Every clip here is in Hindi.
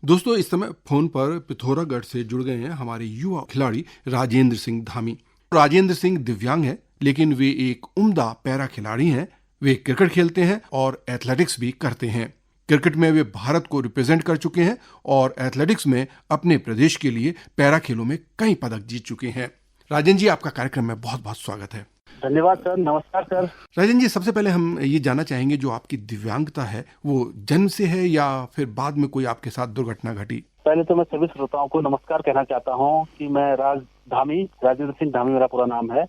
दोस्तों, इस समय फोन पर पिथौरागढ़ से जुड़ गए हैं हमारे युवा खिलाड़ी राजेंद्र सिंह धामी। राजेंद्र सिंह दिव्यांग है, लेकिन वे एक उम्दा पैरा खिलाड़ी हैं। वे क्रिकेट खेलते हैं और एथलेटिक्स भी करते हैं। क्रिकेट में वे भारत को रिप्रेजेंट कर चुके हैं और एथलेटिक्स में अपने प्रदेश के लिए पैरा खेलों में कई पदक जीत चुके हैं। राजेंद्र जी, आपका कार्यक्रम में बहुत बहुत स्वागत है। धन्यवाद सर, नमस्कार सर। राजेंद्र जी, सबसे पहले हम ये जानना चाहेंगे, जो आपकी दिव्यांगता है वो जन्म से है या फिर बाद में कोई आपके साथ दुर्घटना घटी? पहले तो मैं सभी श्रोताओं को नमस्कार कहना चाहता हूँ कि मैं राजेंद्र सिंह धामी मेरा पूरा नाम है।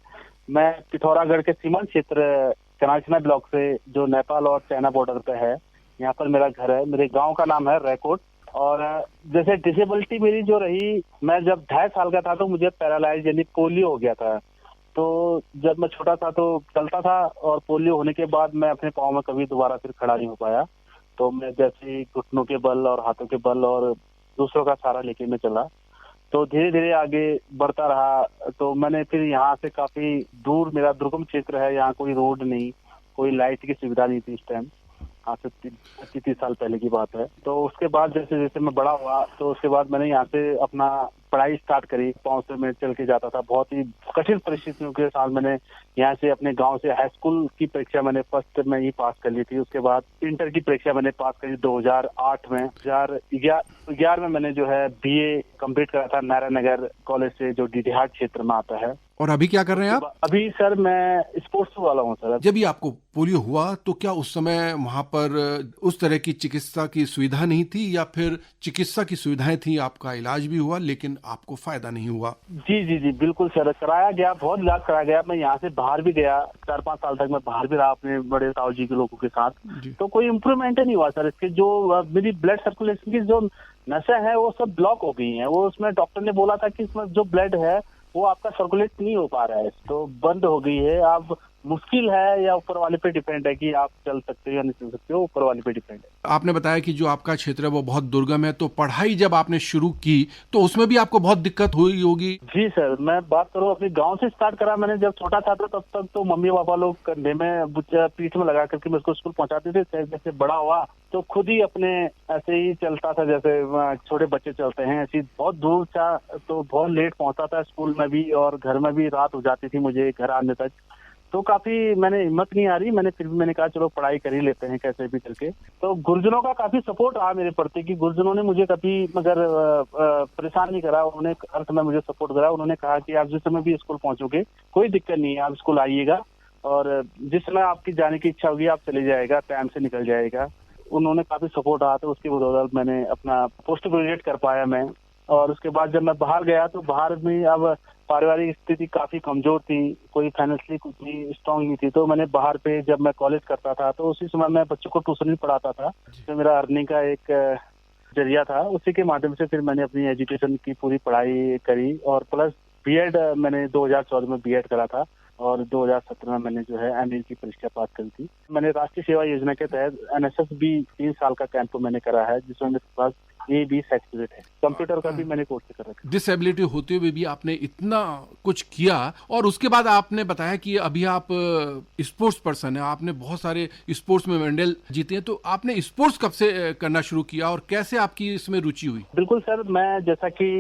मैं पिथौरागढ़ के सीमांत क्षेत्र कनाचना ब्लॉक से, जो नेपाल और चाइना बॉर्डर पे है, यहाँ पर मेरा घर है। मेरे गांव का नाम है रैकोट। और जैसे डिसेबिलिटी मेरी जो रही, मैं जब 2.5 साल का था तो मुझे पैरालाइज यानी पोलियो हो गया था। तो जब मैं छोटा था तो चलता था, और पोलियो होने के बाद मैं अपने पाँव में कभी दोबारा फिर खड़ा नहीं हो पाया। तो मैं जैसे ही घुटनों के बल और हाथों के बल और दूसरों का सहारा लेके मैं चला, तो धीरे धीरे आगे बढ़ता रहा। तो मैंने फिर यहाँ से काफी दूर, मेरा दुर्गम क्षेत्र है, यहाँ कोई रोड नहीं, कोई लाइट की सुविधा नहीं थी इस टाइम। आज से 30 साल पहले की बात है। तो उसके बाद जैसे जैसे मैं बड़ा हुआ, तो उसके बाद मैंने यहाँ से अपना पढ़ाई स्टार्ट करी। पाँव से मैं चल के जाता था, बहुत ही कठिन परिस्थितियों के साथ मैंने यहाँ से अपने गांव से हाई स्कूल की परीक्षा मैंने फर्स्ट में ही पास कर ली थी। उसके बाद इंटर की परीक्षा मैंने पास करी 2008 में। 2011 में मैंने जो है बीए कंप्लीट करा था नारायण नगर कॉलेज से, जो डीडीहाट क्षेत्र में आता है। और अभी क्या कर रहे हैं आप? अभी सर मैं स्पोर्ट्स वाला हूँ सर। जब भी आपको पोलियो हुआ तो क्या उस समय वहां पर उस तरह की चिकित्सा की सुविधा नहीं थी, या फिर चिकित्सा की सुविधाएं थी, आपका इलाज भी हुआ लेकिन आपको फायदा नहीं हुआ? जी जी जी, बिल्कुल सर, कराया गया, बहुत इलाज कराया गया। मैं यहाँ से बाहर भी गया, 4-5 साल तक मैं बाहर भी रहा अपने बड़े ताऊ जी के लोगों के साथ। तो कोई इम्प्रूवमेंट नहीं हुआ सर। इसके जो मेरी ब्लड सर्कुलेशन की जो नसें हैं वो सब ब्लॉक हो गई हैं। वो उसमें डॉक्टर ने बोला था कि इसमें जो ब्लड है वो आपका सर्कुलेट नहीं हो पा रहा है, तो बंद हो गई है। अब मुश्किल है, या ऊपर वाले पे डिपेंड है कि आप चल सकते हो या नहीं चल सकते हो, ऊपर वाले पे डिपेंड है। आपने बताया कि जो आपका क्षेत्र है वो बहुत दुर्गम है, तो पढ़ाई जब आपने शुरू की तो उसमें भी आपको बहुत दिक्कत हुई होगी? जी सर, मैं बात करूँ अपने गांव से स्टार्ट करा मैंने। जब छोटा था तो तब तक तो मम्मी पापा लोग कंधे में पीठ में लगा करके मुझको स्कूल पहुंचाते थे। जैसे बड़ा हुआ तो खुद ही अपने ऐसे ही चलता था, जैसे छोटे बच्चे चलते हैं, ऐसी बहुत दूर था। तो बहुत लेट पहुंचता था स्कूल में भी, और घर में भी रात हो जाती थी मुझे घर आने तक। तो काफी मैंने हिम्मत नहीं आ रही, फिर भी मैंने कहा चलो पढ़ाई कर ही लेते हैं कैसे भी करके। तो गुरुजनों का काफी सपोर्ट रहा मेरे प्रति, कि गुरुजनों ने मुझे कभी मगर परेशान नहीं करा। उन्होंने अर्थ में मुझे सपोर्ट करा। उन्होंने कहा कि आप जिस समय भी स्कूल पहुंचोगे कोई दिक्कत नहीं है, आप स्कूल आइएगा, और जिस समय आपकी जाने की इच्छा होगी आप चले जाएगा, टाइम से निकल जाएगा। उन्होंने काफी सपोर्ट रहा, तो उसकी बदौलत मैंने अपना पोस्ट ग्रेजुएट कर पाया मैं। और उसके बाद जब मैं बाहर गया तो बाहर में अब पारिवारिक स्थिति काफी कमजोर थी, कोई फाइनेंशियली कुछ भी स्ट्रांग नहीं थी। तो मैंने बाहर पे, जब मैं कॉलेज करता था तो उसी समय मैं बच्चों को ट्यूशन भी पढ़ाता था, तो मेरा अर्निंग का एक जरिया था। उसी के माध्यम से फिर मैंने अपनी एजुकेशन की पूरी पढ़ाई करी, और प्लस बीएड मैंने 2014 में बीएड करा था, और 2017 में मैंने जो है एमए की परीक्षा पास करी थी। मैंने राष्ट्रीय सेवा योजना के तहत एनएसएस भी 3 साल का कैंप मैंने करा है, जिसमें मेरे पास A-B सर्टिफिकेट है। कंप्यूटर का भी मैंने कोर्स कर रखा है। डिसेबिलिटी होते हुए भी आपने इतना कुछ किया, और उसके बाद आपने बताया कि अभी आप स्पोर्ट्स पर्सन है, आपने बहुत सारे स्पोर्ट्स में मेडल जीते हैं। तो आपने स्पोर्ट्स कब से करना शुरू किया और कैसे आपकी इसमें रुचि हुई? बिल्कुल सर, मैं जैसा कि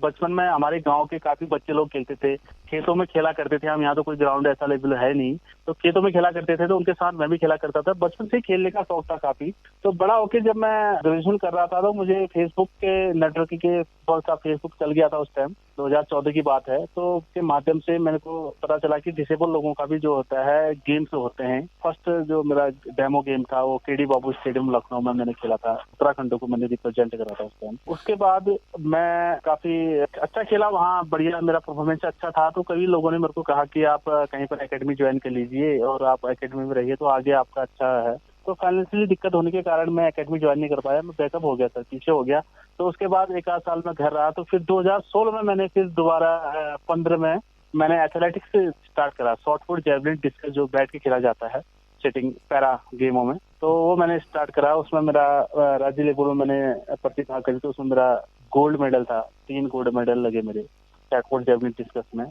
बचपन में हमारे गांव के काफी बच्चे लोग खेलते थे, खेतों में खेला करते थे हम। यहाँ तो कोई ग्राउंड ऐसा लेवल है नहीं, तो खेतों में खेला करते थे, तो उनके साथ मैं भी खेला करता था। बचपन से खेलने का शौक था काफी। तो बड़ा होके जब मैं ग्रेजुएशन कर रहा था तो मुझे फेसबुक के नेटवर्किंग के बहुत सा फेसबुक चल गया था उस टाइम, 2014 की बात है। तो उसके माध्यम से मेरे को पता चला कि डिसेबल लोगों का भी जो होता है गेम्स होते हैं। फर्स्ट जो मेरा डेमो गेम था वो केडी बाबू स्टेडियम लखनऊ में मैंने खेला था, उत्तराखंड को मैंने रिप्रेजेंट करा था उस टाइम। उसके बाद मैं काफी अच्छा खेला वहाँ, बढ़िया मेरा परफॉर्मेंस अच्छा था। तो कई लोगों ने मेरे को कहा कि आप कहीं पर एकेडमी ज्वाइन कर लीजिए और आप एकेडमी में रहिए तो आगे आपका अच्छा है। तो फाइनेंशियली दिक्कत होने के कारण मैं एकेडमी ज्वाइन नहीं कर पाया, मैं बैकअप हो गया था, पीछे हो गया। तो उसके बाद 1 आध साल में घर रहा, तो फिर 2016 में मैंने फिर दोबारा 15 में मैंने एथलेटिक्स से स्टार्ट करा। शॉर्टपुट, जेवलिन, डिस्कस जो बैठ के खेला जाता है सिटिंग पैरा गेमों में, तो वो मैंने स्टार्ट करा। उसमें मेरा राज्य लेवल में मैंने प्रतिभाग करी, तो उसमें मेरा गोल्ड मेडल था, 3 गोल्ड मेडल लगे मेरे शॉर्टपुट, जेवलिन, डिस्कस में।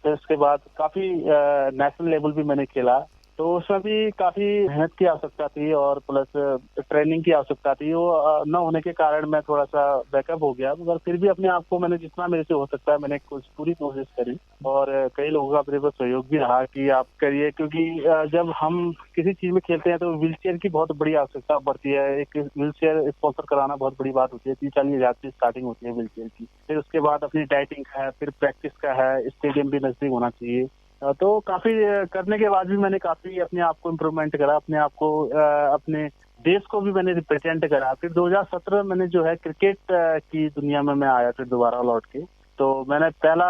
फिर उसके बाद काफी नेशनल लेवल भी मैंने खेला, तो उसमें भी काफी मेहनत की आवश्यकता थी और प्लस ट्रेनिंग की आवश्यकता थी। वो न होने के कारण मैं थोड़ा सा बैकअप हो गया, मगर फिर भी अपने आप को मैंने जितना मेरे से हो सकता है मैंने कुछ पूरी कोशिश करी और कई लोगों का मेरे को सहयोग भी रहा कि आप करिए, क्योंकि जब हम किसी चीज में खेलते हैं तो व्हील चेयर की बहुत बड़ी आवश्यकता पड़ती है। एक व्हील चेयर स्पॉन्सर कराना बहुत बड़ी बात होती है। 30-40 हज़ार की स्टार्टिंग होती है व्हील चेयर की। फिर उसके बाद अपनी डाइटिंग का है, फिर प्रैक्टिस का है, स्टेडियम भी नजदीक होना चाहिए। तो काफी करने के बाद भी मैंने काफी अपने आप को इम्प्रूवमेंट करा, अपने आप को अपने देश को भी मैंने रिप्रेजेंट करा। फिर 2017 मैंने जो है क्रिकेट की दुनिया में मैं आया फिर दोबारा लौट के। तो मैंने पहला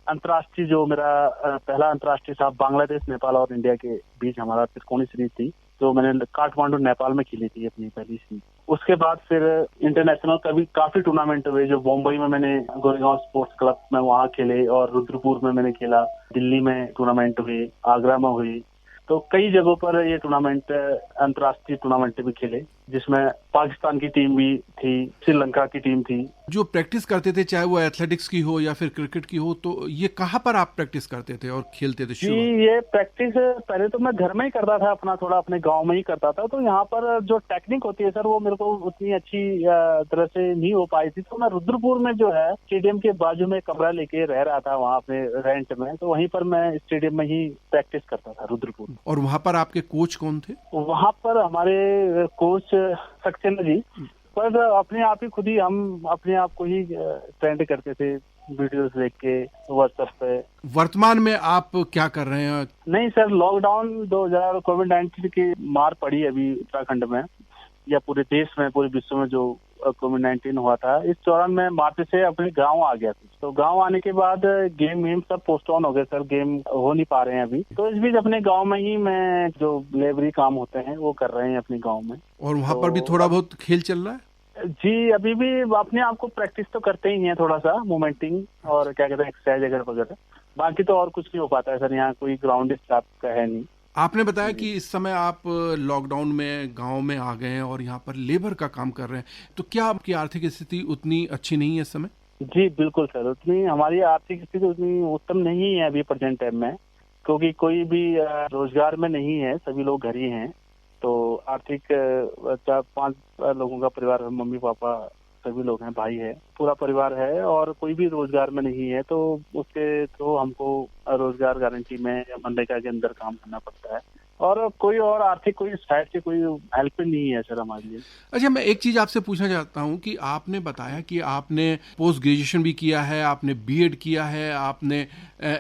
अंतर्राष्ट्रीय जो मेरा पहला अंतर्राष्ट्रीय था बांग्लादेश, नेपाल और इंडिया के बीच हमारा त्रिकोणीय सीरीज थी, तो मैंने काठमांडू नेपाल में खेली थी अपनी पहली सीरीज। उसके बाद फिर इंटरनेशनल काफी टूर्नामेंट हुए, जो मुंबई में मैंने गोरेगांव स्पोर्ट्स क्लब में वहाँ खेले और रुद्रपुर में मैंने खेला, दिल्ली में टूर्नामेंट हुए, आगरा में हुई। तो कई जगहों पर ये टूर्नामेंट अंतर्राष्ट्रीय टूर्नामेंट भी खेले, जिसमें पाकिस्तान की टीम भी थी, श्रीलंका की टीम थी। जो प्रैक्टिस करते थे, चाहे वो एथलेटिक्स की हो या फिर क्रिकेट की हो, तो ये कहाँ पर आप प्रैक्टिस करते थे और खेलते थे? जी, ये प्रैक्टिस पहले तो मैं घर में ही करता था, अपना थोड़ा अपने गांव में ही करता था। तो यहाँ पर जो टेक्निक होती है सर, वो मेरे को उतनी अच्छी तरह से नहीं हो पाई थी। तो मैं रुद्रपुर में जो है स्टेडियम के बाजू में कमरा लेके रह रहा था वहाँ अपने रेंट में, तो वहीं पर मैं स्टेडियम में ही प्रैक्टिस करता था रुद्रपुर। और वहाँ पर आपके कोच कौन थे? वहाँ पर हमारे कोच सक्सेना जी, पर अपने आप ही खुद ही हम अपने आप को ही ट्रेंड करते थे वीडियोस देख के व्हाट्सएप पे। वर्तमान में आप क्या कर रहे हैं? नहीं सर, लॉकडाउन 2000 कोविड-19 की मार पड़ी अभी उत्तराखंड में या पूरे देश में, पूरे विश्व में जो कोविड-19 हुआ था। इस दौरान मैं मार्च से अपने गांव आ गया था। तो गांव आने के बाद गेम सब पोस्टपोन हो गए सर, गेम हो नहीं पा रहे हैं अभी। तो इस बीच अपने गांव में ही मैं जो लेबरी काम होते हैं वो कर रहे हैं अपने गांव में। और वहाँ पर भी थोड़ा बहुत खेल चल रहा है? जी, अभी भी अपने आप को प्रैक्टिस तो करते ही हैं, थोड़ा सा मूवमेंटिंग और क्या कहते हैं एक्सरसाइज वगैरह। बाकी तो और कुछ नहीं हो पाता है सर, यहाँ कोई ग्राउंड स्टाफ का है नहीं। आपने बताया कि इस समय आप लॉकडाउन में गांव में आ गए हैं और यहाँ पर लेबर का काम कर रहे हैं, तो क्या आपकी आर्थिक स्थिति उतनी अच्छी नहीं है इस समय? जी बिल्कुल सर, उतनी हमारी आर्थिक स्थिति उतनी उत्तम नहीं है अभी प्रेजेंट टाइम में, क्योंकि कोई भी रोजगार में नहीं है, सभी लोग घर ही हैं। तो आर्थिक 4-5 लोगों का परिवार है, मम्मी पापा सभी लोग हैं, भाई है, पूरा परिवार है और कोई भी रोजगार में नहीं है। तो उसके तो हमको रोजगार गारंटी में या मनरेगा के अंदर काम करना पड़ता है और कोई और आर्थिक कोई साइड से कोई हेल्प नहीं है सर हमारे लिए। अच्छा, मैं एक चीज आपसे पूछना चाहता हूँ कि आपने बताया कि आपने पोस्ट ग्रेजुएशन भी किया है, आपने बीएड किया है, आपने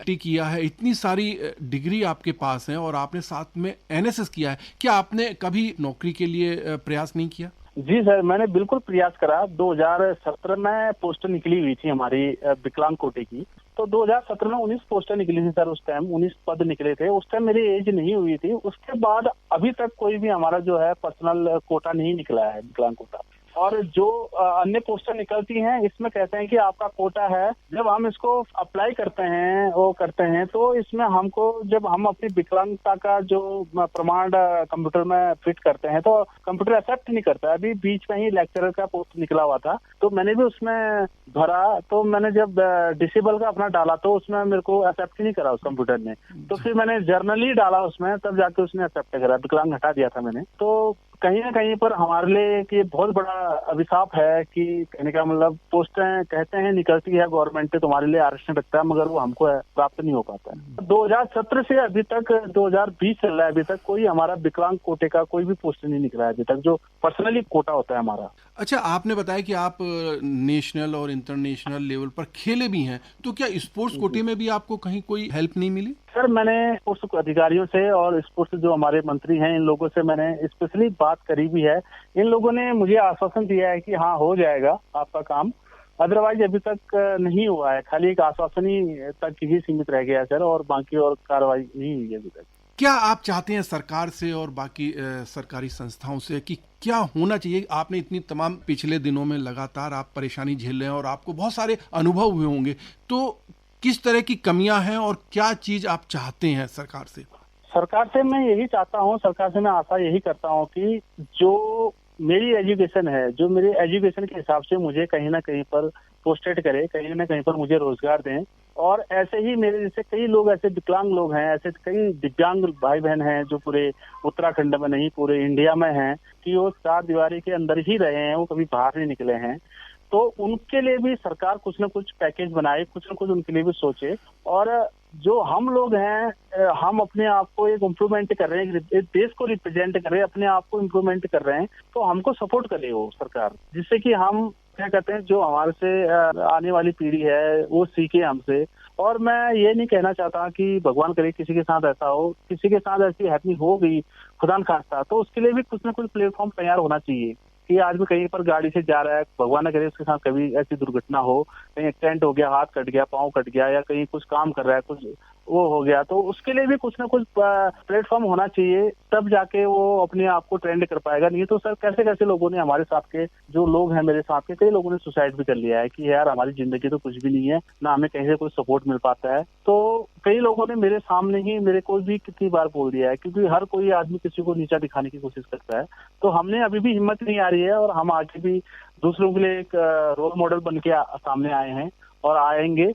टी किया है, इतनी सारी डिग्री आपके पास है और आपने साथ में एनएसएस किया है। क्या आपने कभी नौकरी के लिए प्रयास नहीं किया? जी सर, मैंने बिल्कुल प्रयास करा। 2017 में पोस्ट निकली हुई थी हमारी विकलांग कोटे की। तो 2017 में 19 पोस्टर निकली थी सर, उस टाइम 19 पद निकले थे। उस टाइम मेरी एज नहीं हुई थी। उसके बाद अभी तक कोई भी हमारा जो है पर्सनल कोटा नहीं निकला है, विकलांग कोटा। और जो अन्य पोस्टर निकलती हैं, इसमें कहते हैं कि आपका कोटा है। जब हम इसको अप्लाई करते हैं, वो करते हैं, तो इसमें हमको जब हम अपनी विकलांगता का जो प्रमाण कंप्यूटर में फिट करते हैं, तो कंप्यूटर एक्सेप्ट नहीं करता है। अभी बीच में ही लेक्चरर का पोस्ट निकला हुआ था, तो मैंने भी उसमें भरा। तो मैंने जब डिसेबल का अपना डाला तो उसमें मेरे को एक्सेप्ट ही नहीं करा उस कंप्यूटर ने। तो फिर मैंने जर्नली डाला उसमें, तब जाके उसने एक्सेप्ट करा, विकलांग हटा दिया था मैंने। तो कहीं ना कहीं पर हमारे लिए कि बहुत बड़ा अभिशाप है कि कहने का मतलब पोस्टें कहते हैं निकलती है गवर्नमेंट से, तुम्हारे लिए आरक्षण रखता है, मगर वो हमको प्राप्त नहीं हो पाता है। 2017 से अभी तक 2020 चल रहा है, अभी तक कोई हमारा विकलांग कोटे का कोई भी पोस्ट नहीं निकला है अभी तक, जो पर्सनली कोटा होता है हमारा। अच्छा, आपने बताया कि आप नेशनल और इंटरनेशनल लेवल पर खेले भी हैं, तो क्या स्पोर्ट्स कोटे में भी आपको कहीं कोई हेल्प नहीं मिली? सर, मैंने स्पोर्ट्स अधिकारियों से और स्पोर्ट्स जो हमारे मंत्री हैं, इन लोगों से मैंने स्पेशली बात करी भी है। इन लोगों ने मुझे आश्वासन दिया है कि हाँ हो जाएगा आपका काम। अदरवाइज अभी तक नहीं हुआ है, खाली एक आश्वासन ही तक ही सीमित रह गया है सर, और बाकी और कार्रवाई नहीं हुई है अभी तक। क्या आप चाहते हैं सरकार से और बाकी सरकारी संस्थाओं से कि क्या होना चाहिए? आपने इतनी तमाम पिछले दिनों में लगातार आप परेशानी झेल रहे हैं और आपको बहुत सारे अनुभव हुए होंगे, तो किस तरह की कमियां हैं और क्या चीज आप चाहते हैं सरकार से? सरकार से मैं यही चाहता हूँ, सरकार से मैं आशा यही करता हूँ कि जो मेरी एजुकेशन है, जो मेरे एजुकेशन के हिसाब से मुझे कहीं ना कहीं पर पोस्टेड करे, कहीं ना कहीं पर मुझे रोजगार दें। और ऐसे ही मेरे जैसे कई लोग, ऐसे विकलांग लोग हैं, ऐसे कई दिव्यांग भाई बहन हैं जो पूरे उत्तराखंड में नहीं पूरे इंडिया में हैं, कि वो चार दीवारी के अंदर ही रहे हैं, वो कभी बाहर नहीं निकले हैं। तो उनके लिए भी सरकार कुछ ना कुछ पैकेज बनाए, कुछ ना कुछ उनके लिए भी सोचे। और जो हम लोग हैं, हम अपने आप को एक इम्प्रूवमेंट कर रहे हैं, एक देश को रिप्रेजेंट कर रहे हैं, अपने आप को इम्प्रूवमेंट कर रहे हैं, तो हमको सपोर्ट करे वो सरकार, जिससे कि हम क्या कहते हैं, जो हमारे से आने वाली पीढ़ी है वो सीखे हमसे। और मैं ये नहीं कहना चाहता कि भगवान करे किसी के साथ ऐसा हो, किसी के साथ ऐसी हैपनिंग हो गई खुदा न खास्ता, तो उसके लिए भी कुछ ना कुछ प्लेटफॉर्म तैयार होना चाहिए कि आज भी कहीं पर गाड़ी से जा रहा है, भगवान न करे उसके साथ कभी ऐसी दुर्घटना हो, कहीं एक्सीडेंट हो गया, हाथ कट गया, पाँव कट गया, या कहीं कुछ काम कर रहा है, कुछ वो हो गया, तो उसके लिए भी कुछ ना कुछ प्लेटफॉर्म होना चाहिए, तब जाके वो अपने आप को ट्रेंड कर पाएगा। नहीं तो सर कैसे कैसे लोगों ने, हमारे साथ के जो लोग हैं, मेरे साथ के कई लोगों ने सुसाइड भी कर लिया है कि यार हमारी जिंदगी तो कुछ भी नहीं है, ना हमें कहीं से कोई सपोर्ट मिल पाता है। तो कई लोगों ने मेरे सामने ही मेरे को भी कितनी बार बोल दिया है, क्योंकि हर कोई आदमी किसी को नीचा दिखाने की कोशिश करता है। तो हमने अभी भी हिम्मत नहीं आ रही है, और हम आगे भी दूसरों के लिए एक रोल मॉडल बन के सामने आए हैं और आएंगे।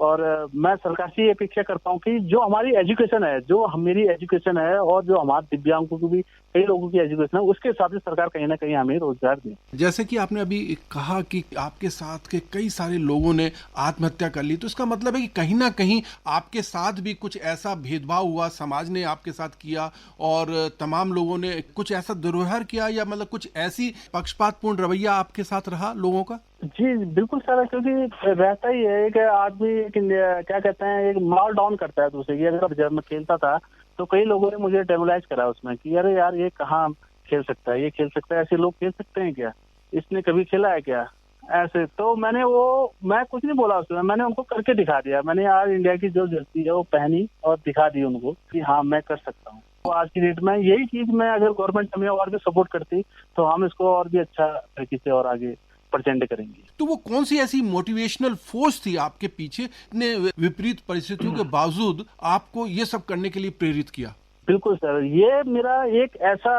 और मैं सरकार से ये अपेक्षा करता हूँ कि जो हमारी एजुकेशन है, जो मेरी एजुकेशन है, और जो हमारे दिव्यांगों को भी कई लोगों की एजुकेशन है, उसके हिसाब से सरकार कहीं ना कहीं हमें रोजगार दे। जैसे कि आपने अभी कहा कि आपके साथ के कई सारे लोगों ने आत्महत्या कर ली, तो इसका मतलब है कि कहीं ना कहीं आपके साथ भी कुछ ऐसा भेदभाव हुआ, समाज ने आपके साथ किया, और तमाम लोगों ने कुछ ऐसा दुर्व्यवहार किया, या मतलब कुछ ऐसी पक्षपातपूर्ण रवैया आपके साथ रहा लोगों का? जी बिल्कुल सर, क्योंकि रहता ही है, एक आदमी क्या कहते हैं, एक माल डाउन करता है दूसरे की। अगर जब मैं खेलता था तो कई लोगों ने मुझे डेमोलाइज करा उसमें कि अरे यार ये कहाँ खेल सकता है, ये खेल सकता है, ऐसे लोग खेल सकते हैं क्या, इसने कभी खेला है क्या, ऐसे। तो मैं कुछ नहीं बोला उसमें, मैंने उनको करके दिखा दिया। मैंने यार इंडिया की जो जर्सी है वो पहनी और दिखा दी उनको कि हाँ मैं कर सकता हूँ। तो आज की डेट में यही चीज मैं, अगर गवर्नमेंट हमें और भी सपोर्ट करती तो हम इसको और भी अच्छा तरीके से और आगे प्रचंड करेंगे। तो वो कौन सी ऐसी मोटिवेशनल फोर्स थी आपके पीछे, इतने विपरीत परिस्थितियों के बावजूद आपको ये सब करने के लिए प्रेरित किया? बिल्कुल सर, ये मेरा एक ऐसा,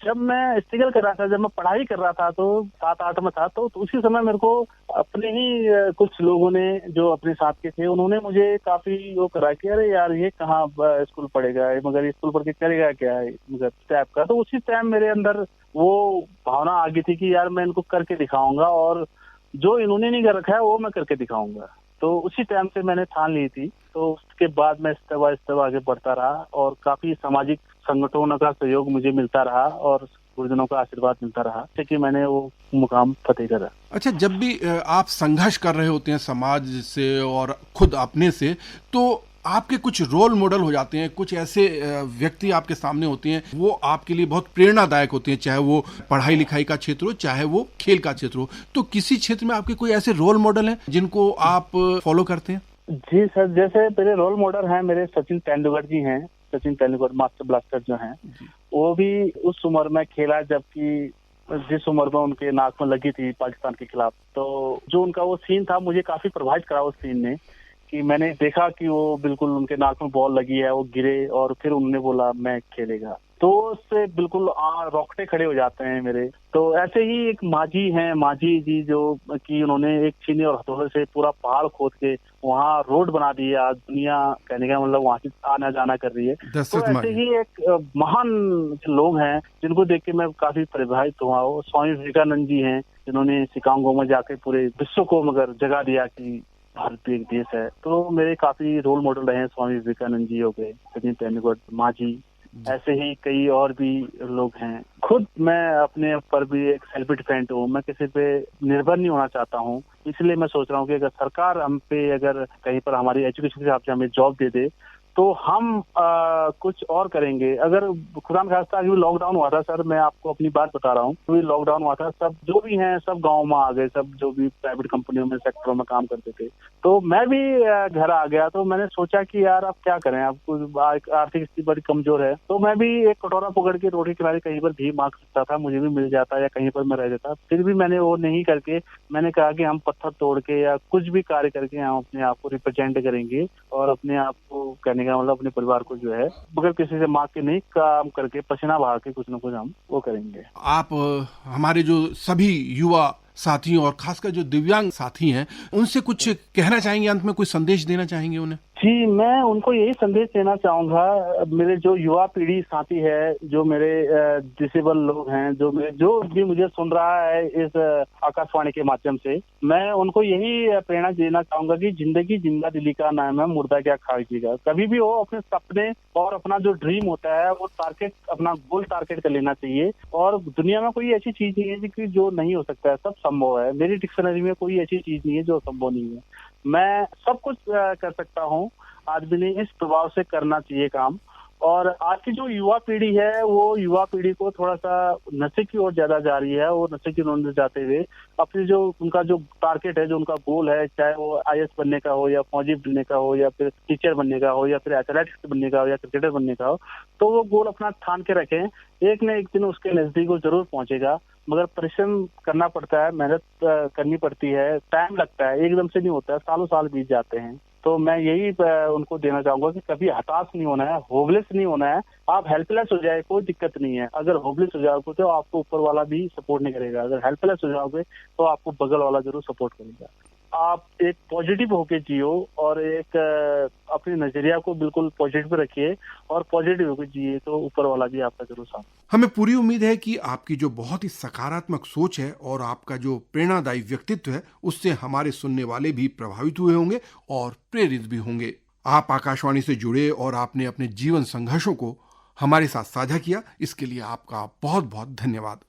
जब मैं स्ट्रगल कर रहा था, जब मैं पढ़ाई कर रहा था, तो 7-8 में था, तो उसी समय मेरे को अपने ही कुछ लोगों ने जो अपने साथ के थे, उन्होंने मुझे काफी वो करा कि अरे यार ये कहाँ स्कूल पढ़ेगा, मगर स्कूल पढ़ के करेगा क्या मगर टाइप का। तो उसी टाइम मेरे अंदर वो भावना आ गई थी कि यार मैं इनको करके दिखाऊंगा, और जो इन्होंने नहीं कर रखा है वो मैं करके दिखाऊंगा। तो उसी टाइम से मैंने ठान ली थी। तो उसके बाद मैं स्टेप बाय स्टेप आगे बढ़ता रहा, और काफी सामाजिक संगठनों का सहयोग मुझे मिलता रहा, और गुरुजनों का आशीर्वाद मिलता रहा, जैसे कि मैंने वो मुकाम फतेह करा। अच्छा, जब भी आप संघर्ष कर रहे होते हैं समाज से और खुद अपने से, तो आपके कुछ रोल मॉडल हो जाते हैं, कुछ ऐसे व्यक्ति आपके सामने होते हैं, वो आपके लिए बहुत प्रेरणादायक होते हैं, चाहे वो पढ़ाई लिखाई का क्षेत्र हो, चाहे वो खेल का क्षेत्र हो। तो किसी क्षेत्र में आपके कोई ऐसे रोल मॉडल हैं जिनको आप फॉलो करते हैं? जी सर, जैसे मेरे रोल मॉडल हैं, मेरे सचिन तेंदुलकर जी हैं। सचिन तेंदुलकर मास्टर ब्लास्टर जो हैं, वो भी उस उम्र में खेला जबकि जिस उम्र में उनके नाक में लगी थी पाकिस्तान के खिलाफ। तो जो उनका वो सीन था, मुझे काफी प्रभावित करा उस सीन ने, कि मैंने देखा कि वो बिल्कुल उनके नाक में बॉल लगी है, वो गिरे, और फिर उन्होंने बोला मैं खेलेगा, तो उससे बिल्कुल रोकटे खड़े हो जाते हैं मेरे। तो ऐसे ही एक माझी हैं, माझी जी, जो कि उन्होंने एक छीने और हथौड़े से पूरा पहाड़ खोद के वहाँ रोड बना दी है। आज दुनिया, कहने का मतलब, वहाँ से आना जाना कर रही है। तो ऐसे ही एक महान लोग हैं जिनको देख के मैं काफी प्रभावित हुआ। वो स्वामी विवेकानंद जी हैं, जिन्होंने शिकागो में जाके पूरे विश्व को मगर जगा दिया कि भारत भी एक देश है। तो मेरे काफी रोल मॉडल रहे हैं, स्वामी विवेकानंद जी हो गए, सचिन तेंदुलकर, माझी, ऐसे ही कई और भी लोग हैं। खुद मैं अपने ऊपर भी एक सेल्फ डिपेंडेंट हूँ, मैं किसी पे निर्भर नहीं होना चाहता हूँ। इसलिए मैं सोच रहा हूँ कि अगर सरकार हम पे, अगर कहीं पर हमारी एजुकेशन के हिसाब से हमें जॉब दे दे, तो हम कुछ और करेंगे। अगर खुदा न खास्ता अभी लॉकडाउन हुआ था सर, मैं आपको अपनी बात बता रहा हूँ, तो लॉकडाउन हुआ था, सब जो भी हैं सब गांव में आ गए, सब जो भी प्राइवेट कंपनियों में, सेक्टरों में काम करते थे। तो मैं भी घर आ गया। तो मैंने सोचा कि यार अब क्या करें, अब कुछ आर्थिक स्थिति बड़ी कमजोर है। तो मैं भी एक कटोरा पकड़ के रोड के किनारे कहीं पर भी मांग सकता था, मुझे भी मिल जाता, या कहीं पर मैं रह जाता। फिर भी मैंने वो नहीं करके मैंने कहा कि हम पत्थर तोड़ के या कुछ भी कार्य करके हम अपने आप को रिप्रेजेंट करेंगे, और अपने आप को कहने कहने का मतलब अपने परिवार को जो है बगैर किसी से मांग के नहीं, काम करके पसीना बहा के कुछ ना कुछ हम वो करेंगे। आप हमारे जो सभी युवा साथी और खासकर जो दिव्यांग साथी हैं उनसे कुछ कहना चाहेंगे, अंत में कोई संदेश देना चाहेंगे उन्हें? जी, मैं उनको यही संदेश देना चाहूंगा, मेरे जो युवा पीढ़ी साथी है, जो मेरे डिसेबल लोग हैं, जो भी मुझे सुन रहा है इस आकाशवाणी के माध्यम से, मैं उनको यही प्रेरणा देना चाहूंगा कि जिंदगी जिंदा दिली का नाम है, मुर्दा क्या खाएगा। कभी भी हो अपने सपने और अपना जो ड्रीम होता है वो टारगेट, अपना गोल टारगेट कर लेना चाहिए। और दुनिया में कोई ऐसी चीज नहीं है कि जो नहीं हो सकता है, सब संभव है। मेरी डिक्शनरी में कोई ऐसी चीज नहीं है जो संभव नहीं है। मैं सब कुछ कर सकता हूँ। आदमी ने इस प्रभाव से करना चाहिए काम। और आज की जो युवा पीढ़ी है वो युवा पीढ़ी को थोड़ा सा नशे की ओर ज्यादा जा रही है। वो नशे की ओर जाते हुए अपनी जो उनका जो टारगेट है, जो उनका गोल है, चाहे वो आईएएस बनने का हो या फौजी बनने का हो या फिर टीचर बनने का हो या फिर एथलेटिक्स बनने का हो या क्रिकेटर बनने का हो, तो वो गोल अपना ठान के रखें। एक न एक दिन उसके नजदीक वो जरूर पहुंचेगा, मगर परिश्रम करना पड़ता है, मेहनत करनी पड़ती है, टाइम लगता है, एकदम से नहीं होता है, सालों साल बीत जाते हैं। तो मैं यही उनको देना चाहूंगा कि कभी हताश नहीं होना है, होपलेस नहीं होना है। आप हेल्पलेस हो जाए कोई दिक्कत नहीं है। अगर होपलेस हो जाओगे तो आपको ऊपर वाला भी सपोर्ट नहीं करेगा। अगर हेल्पलेस हो जाओगे तो आपको बगल वाला जरूर सपोर्ट करेगा। आप एक पॉजिटिव होके जियो और एक अपनी नजरिया को बिल्कुल पॉजिटिव रखिए और पॉजिटिव होके जिए, तो ऊपर वाला भी आपका जरूर साथ। हमें पूरी उम्मीद है कि आपकी जो बहुत ही सकारात्मक सोच है और आपका जो प्रेरणादायी व्यक्तित्व है उससे हमारे सुनने वाले भी प्रभावित हुए होंगे और प्रेरित भी होंगे। आप आकाशवाणी से जुड़े और आपने अपने जीवन संघर्षों को हमारे साथ साझा किया, इसके लिए आपका बहुत बहुत धन्यवाद।